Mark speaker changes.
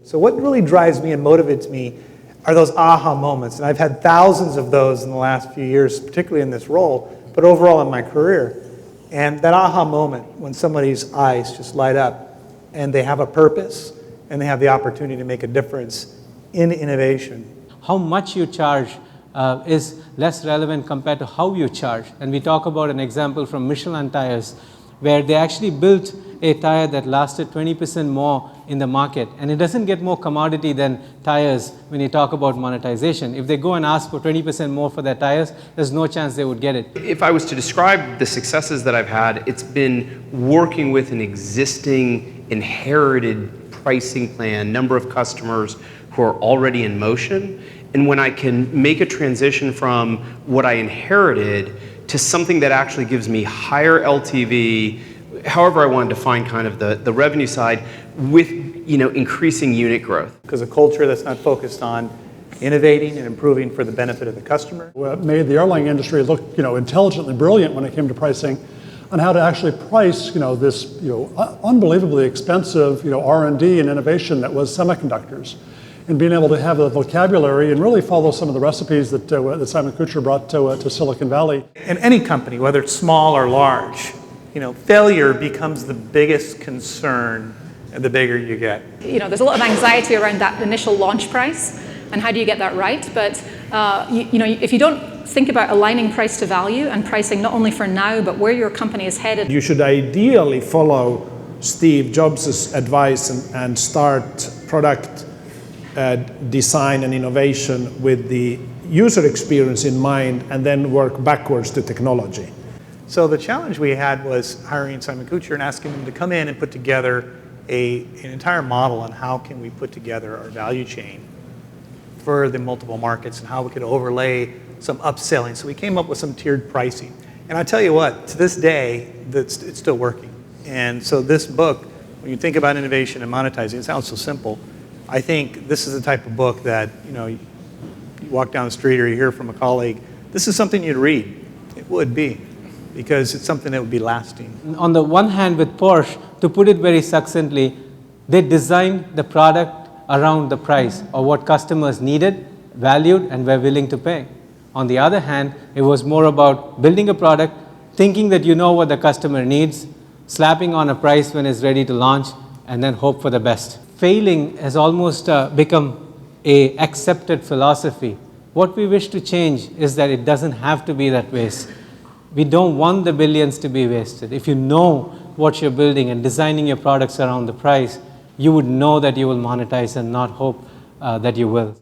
Speaker 1: So what really drives me and motivates me are those aha moments. And I've had thousands of those in the last few years, particularly in this role, but overall in my career. And that aha moment when somebody's eyes just light up and they have a purpose and they have the opportunity to make a difference in innovation.
Speaker 2: How much you charge is less relevant compared to how you charge. And we talk about an example from Michelin tires, where they actually built a tire that lasted 20% more in the market. And it doesn't get more commodity than tires when you talk about monetization. If they go and ask for 20% more for their tires, there's no chance they would get it.
Speaker 3: If I was to describe the successes that I've had, it's been working with an existing inherited pricing plan, number of customers who are already in motion. And when I can make a transition from what I inherited to something that actually gives me higher LTV, however I want to define kind of the revenue side, with increasing unit growth.
Speaker 1: Because a culture that's not focused on innovating and improving for the benefit of the customer.
Speaker 4: What made the airline industry look intelligently brilliant when it came to pricing, on how to actually price this unbelievably expensive R&D and innovation that was semiconductors, and being able to have the vocabulary and really follow some of the recipes that Simon-Kucher brought to Silicon Valley.
Speaker 1: In any company, whether it's small or large, failure becomes the biggest concern the bigger you get.
Speaker 5: There's a lot of anxiety around that initial launch price and how do you get that right. But if you don't think about aligning price to value and pricing not only for now but where your company is headed.
Speaker 6: You should ideally follow Steve Jobs' advice and start product design and innovation with the user experience in mind, and then work backwards to technology.
Speaker 1: So the challenge we had was hiring Simon-Kucher and asking them to come in and put together an entire model on how can we put together our value chain for the multiple markets and how we could overlay some upselling. So we came up with some tiered pricing. And I tell you what, to this day, it's still working. And so this book, when you think about innovation and monetizing, it sounds so simple. I think this is the type of book that, you walk down the street or you hear from a colleague, this is something you'd read. It would be, because it's something that would be lasting.
Speaker 2: On the one hand, with Porsche, to put it very succinctly, they designed the product around the price or what customers needed, valued, and were willing to pay. On the other hand, it was more about building a product, thinking that you know what the customer needs, slapping on a price when it's ready to launch, and then hope for the best. Failing has almost become an accepted philosophy. What we wish to change is that it doesn't have to be that way. We don't want the billions to be wasted. If you know what you're building and designing your products around the price, you would know that you will monetize and not hope that you will.